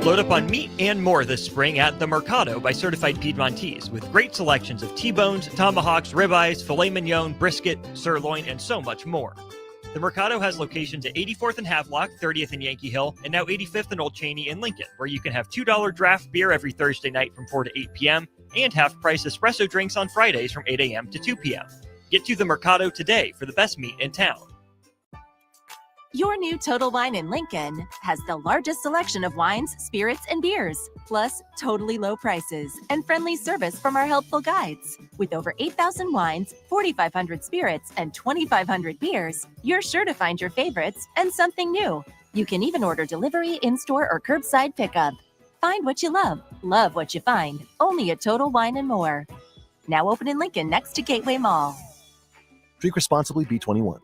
Load up on meat and more this spring at The Mercado by Certified Piedmontese, with great selections of T-bones, tomahawks, ribeyes, filet mignon, brisket, sirloin, and so much more. The Mercado has locations at 84th and Havelock, 30th and Yankee Hill, and now 85th and Old Cheney in Lincoln, where you can have $2 draft beer every Thursday night from 4 to 8 p.m. and half-price espresso drinks on Fridays from 8 a.m. to 2 p.m. Get to The Mercado today for the best meat in town. Your new Total Wine in Lincoln has the largest selection of wines, spirits, and beers, plus totally low prices and friendly service from our helpful guides. With over 8,000 wines, 4,500 spirits, and 2,500 beers, you're sure to find your favorites and something new. You can even order delivery, in-store, or curbside pickup. Find what you love what you find, only at Total Wine and More. Now open in Lincoln next to Gateway Mall. Drink responsibly, B21.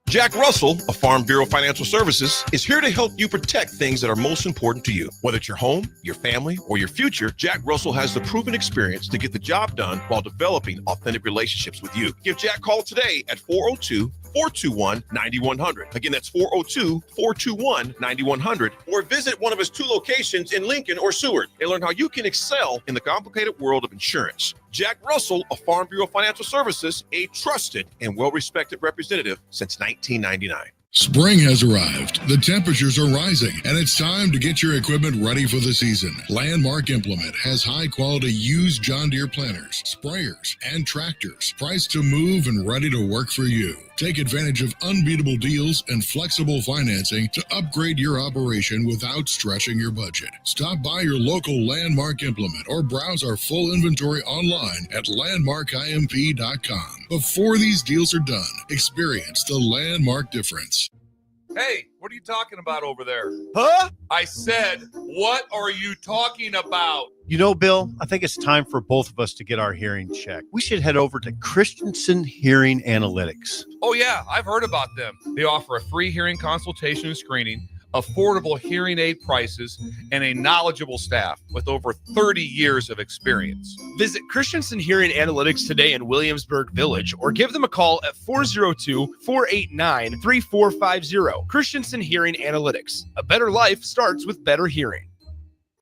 Jack Russell of Farm Bureau Financial Services is here to help you protect things that are most important to you. Whether it's your home, your family, or your future, Jack Russell has the proven experience to get the job done while developing authentic relationships with you. Give Jack a call today at 402-421-9100. Again, that's 402-421-9100. Or visit one of his 2 locations in Lincoln or Seward and learn how you can excel in the complicated world of insurance. Jack Russell of Farm Bureau Financial Services, a trusted and well-respected representative since 1999. Spring has arrived, the temperatures are rising, and it's time to get your equipment ready for the season. Landmark Implement has high-quality used John Deere planters, sprayers, and tractors, priced to move and ready to work for you. Take advantage of unbeatable deals and flexible financing to upgrade your operation without stretching your budget. Stop by your local Landmark Implement or browse our full inventory online at landmarkimp.com. Before these deals are done, experience the Landmark difference. Hey, what are you talking about over there? Huh? I said, what are you talking about? You know, Bill, I think it's time for both of us to get our hearing checked. We should head over to Christensen Hearing Analytics. Oh, yeah, I've heard about them. They offer a free hearing consultation and screening, affordable hearing aid prices, and a knowledgeable staff with over 30 years of experience. Visit Christensen Hearing Analytics today in Williamsburg Village or give them a call at 402-489-3450. Christensen Hearing Analytics. A better life starts with better hearing.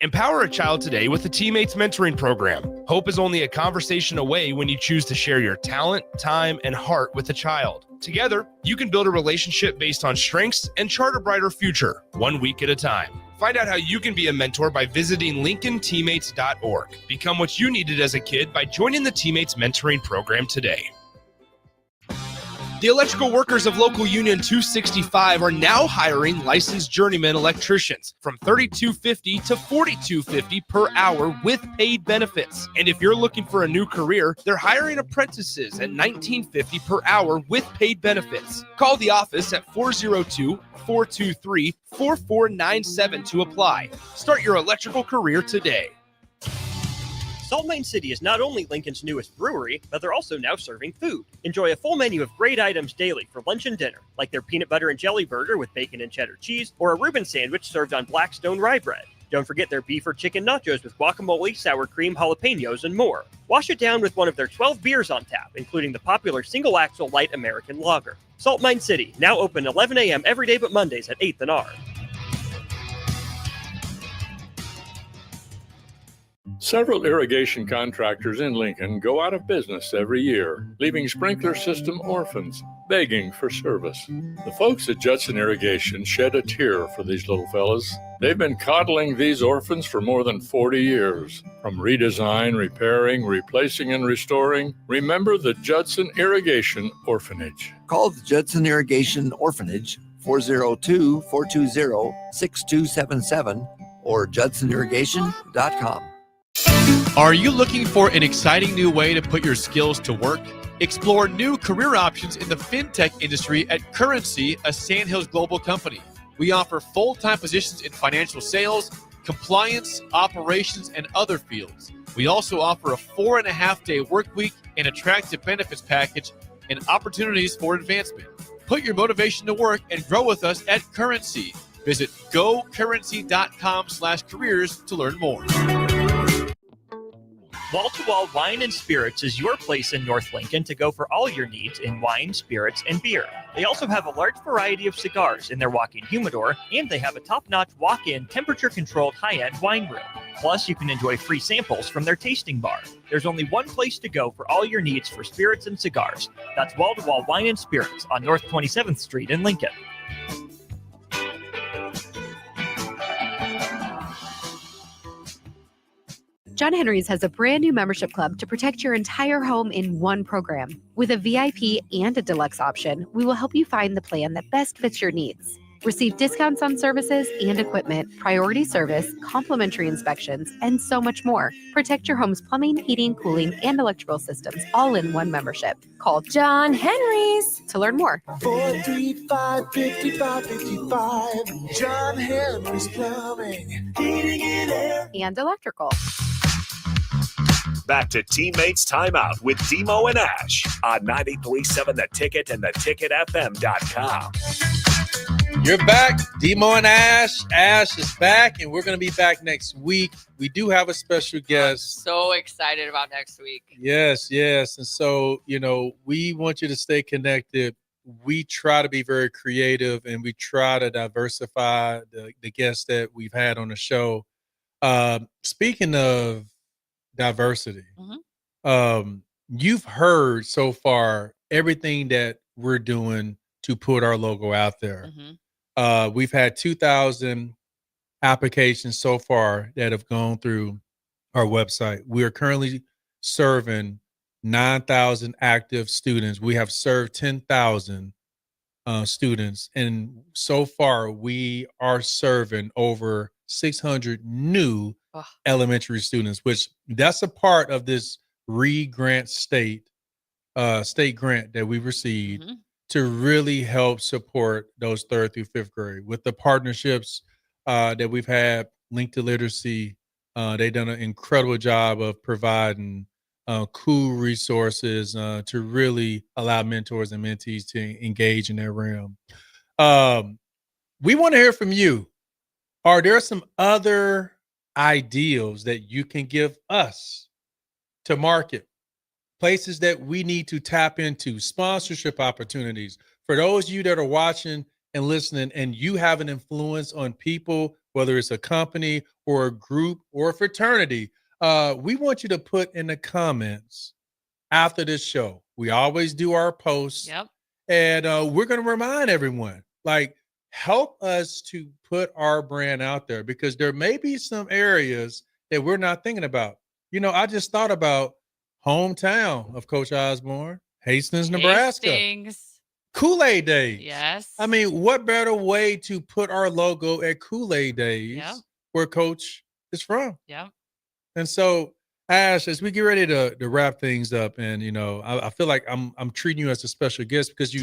Empower a child today with the TeamMates mentoring program. Hope is only a conversation away when you choose to share your talent, time, and heart with a child. Together, you can build a relationship based on strengths and chart a brighter future, 1 week at a time. Find out how you can be a mentor by visiting LincolnTeammates.org. Become what you needed as a kid by joining the TeamMates mentoring program today. The electrical workers of Local Union 265 are now hiring licensed journeyman electricians from $32.50 to $42.50 per hour with paid benefits. And if you're looking for a new career, they're hiring apprentices at $19.50 per hour with paid benefits. Call the office at 402-423-4497 to apply. Start your electrical career today. Salt Mine City is not only Lincoln's newest brewery, but they're also now serving food. Enjoy a full menu of great items daily for lunch and dinner, like their peanut butter and jelly burger with bacon and cheddar cheese, or a Reuben sandwich served on Blackstone rye bread. Don't forget their beef or chicken nachos with guacamole, sour cream, jalapenos, and more. Wash it down with one of their 12 beers on tap, including the popular Single Axle Light American Lager. Salt Mine City, now open 11 a.m. every day but Mondays at 8th and R. Several irrigation contractors in Lincoln go out of business every year, leaving sprinkler system orphans begging for service. The folks at Judson Irrigation shed a tear for these little fellas. They've been coddling these orphans for more than 40 years. From redesign, repairing, replacing, and restoring, remember the Judson Irrigation Orphanage. Call the Judson Irrigation Orphanage 402-420-6277 or judsonirrigation.com. Are you looking for an exciting new way to put your skills to work? Explore new career options in the fintech industry at Currency, a Sandhills global company. We offer full-time positions in financial sales, compliance, operations, and other fields. We also offer a 4.5-day work week, an attractive benefits package, and opportunities for advancement. Put your motivation to work and grow with us at Currency. Visit gocurrency.com/careers to learn more. Wall to Wall Wine and Spirits is your place in North Lincoln to go for all your needs in wine, spirits, and beer. They also have a large variety of cigars in their walk-in humidor, and they have a top-notch walk-in temperature-controlled high-end wine room. Plus, you can enjoy free samples from their tasting bar. There's only one place to go for all your needs for spirits and cigars. That's Wall to Wall Wine and Spirits on North 27th Street in Lincoln. John Henry's has a brand new membership club to protect your entire home in one program. With a VIP and a deluxe option, we will help you find the plan that best fits your needs. Receive discounts on services and equipment, priority service, complimentary inspections, and so much more. Protect your home's plumbing, heating, cooling, and electrical systems all in one membership. Call John Henry's to learn more. 435-5555. John Henry's Plumbing, Heating and Air. And electrical. Back to Teammates Timeout with DeMo and Ash on 93.7 The Ticket and theticketfm.com. You're back. DeMo and Ash. Ash is back, and we're going to be back next week. We do have a special guest. So excited about next week. Yes. And so, we want you to stay connected. We try to be very creative, and we try to diversify the guests that we've had on the show. Speaking of diversity, you've heard so far everything that we're doing to put our logo out there. We've had 2,000 applications so far that have gone through our website. We are currently serving 9,000 active students. We have served 10,000 students. And so far, we are serving over 600 new elementary students, which that's a part of this re-grant state grant that we received to really help support those 3rd through 5th grade. With the partnerships that we've had, Link to Literacy, they've done an incredible job of providing cool resources to really allow mentors and mentees to engage in that realm. We want to hear from you. Are there some other ideals that you can give us to market? Places that we need to tap into, sponsorship opportunities. For those of you that are watching and listening and you have an influence on people, whether it's a company or a group or a fraternity, we want you to put in the comments after this show. We always do our posts. Yep. And we're going to remind everyone, like, help us to put our brand out there, because there may be some areas that we're not thinking about. You know, I just thought about hometown of Coach Osborne, Hastings, Nebraska. Kool-Aid Days. Yes. I mean, what better way to put our logo at Kool-Aid Days, where Coach is from? Yeah. And so, Ash, as we get ready to wrap things up, and you know, I feel like I'm treating you as a special guest because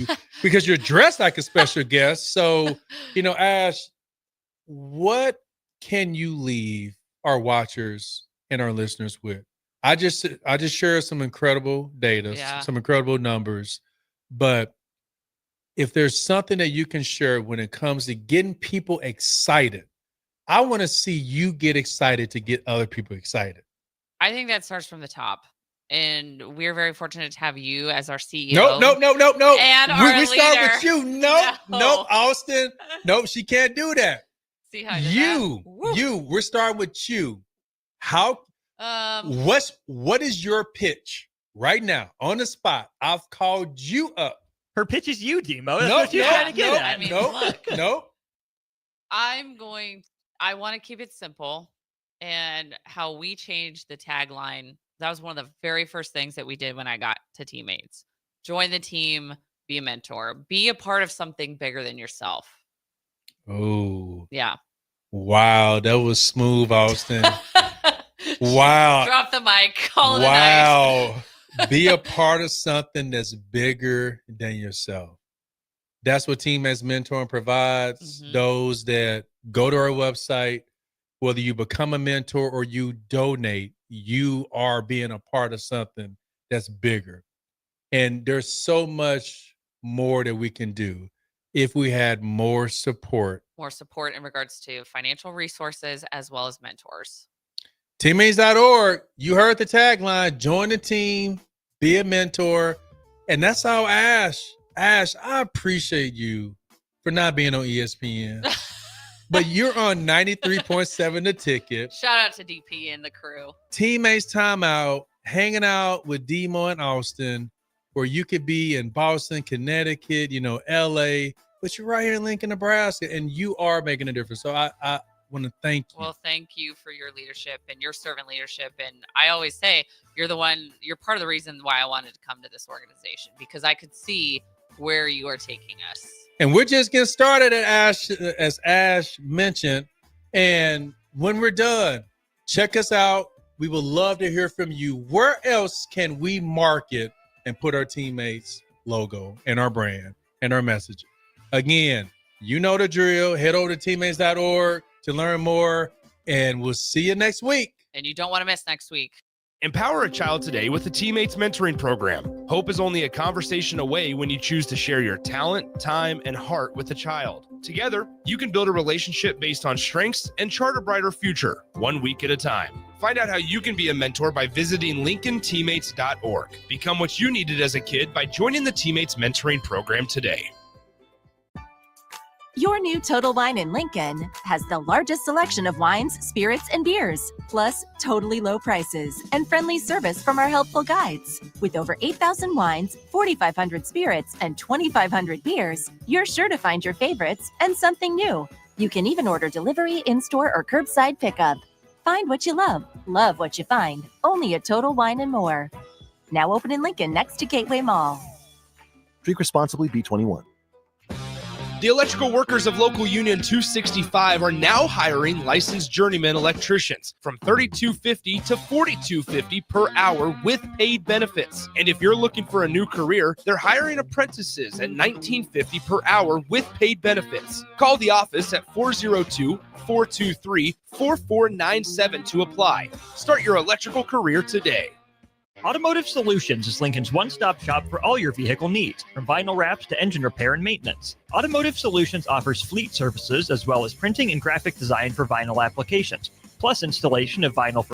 you're dressed like a special guest. So, you know, Ash, what can you leave our watchers and our listeners with? I just shared some incredible data, some incredible numbers, but if there's something that you can share when it comes to getting people excited, I want to see you get excited to get other people excited. I think that starts from the top. And we're very fortunate to have you as our CEO. No. And our we start leader. with you. No, Austin. No, she can't do that. See how I did that? We're starting with you. What is your pitch right now on the spot? I've called you up. Her pitch is you, DeMo. That's what you're trying to get at. I mean, look. I want to keep it simple. And how we changed the tagline, that was one of the very first things that we did when I got to TeamMates. Join the team, be a mentor, be a part of something bigger than yourself. Oh. Yeah. Wow, that was smooth, Austin. Wow. Drop the mic. Call it a night. Be a part of something that's bigger than yourself. That's what TeamMates Mentoring provides. Those that go to our website, whether you become a mentor or you donate, you are being a part of something that's bigger. And there's so much more that we can do if we had more support. More support in regards to financial resources as well as mentors. TeamMates.org. You heard the tagline, join the team, be a mentor. And that's how Ash, I appreciate you for not being on ESPN. But you're on 93.7 The Ticket. Shout out to DP and the crew. TeamMates Timeout, hanging out with DeMo and Austin, where you could be in Boston, Connecticut, LA, but you're right here in Lincoln, Nebraska, and you are making a difference. So I want to thank you. Well, thank you for your leadership and your servant leadership. And I always say you're part of the reason why I wanted to come to this organization, because I could see where you are taking us. And we're just getting started at Ash, as Ash mentioned. And when we're done, check us out. We would love to hear from you. Where else can we market and put our TeamMates logo and our brand and our message? Again, you know the drill. Head over to teammates.org to learn more, and we'll see you next week. And you don't want to miss next week. Empower a child today with the TeamMates Mentoring Program. Hope is only a conversation away when you choose to share your talent, time, and heart with a child. Together, you can build a relationship based on strengths and chart a brighter future, 1 week at a time. Find out how you can be a mentor by visiting LincolnTeammates.org. Become what you needed as a kid by joining the TeamMates Mentoring Program today. Your new Total Wine in Lincoln has the largest selection of wines, spirits, and beers, plus totally low prices and friendly service from our helpful guides. With over 8,000 wines, 4,500 spirits, and 2,500 beers, you're sure to find your favorites and something new. You can even order delivery, in-store, or curbside pickup. Find what you love what you find, only at Total Wine & More. Now open in Lincoln next to Gateway Mall. Drink responsibly, B21. The electrical workers of Local Union 265 are now hiring licensed journeyman electricians from $32.50 to $42.50 per hour with paid benefits. And if you're looking for a new career, they're hiring apprentices at $19.50 per hour with paid benefits. Call the office at 402-423-4497 to apply. Start your electrical career today. Automotive Solutions is Lincoln's one-stop shop for all your vehicle needs, from vinyl wraps to engine repair and maintenance. Automotive Solutions offers fleet services as well as printing and graphic design for vinyl applications, plus installation of vinyl for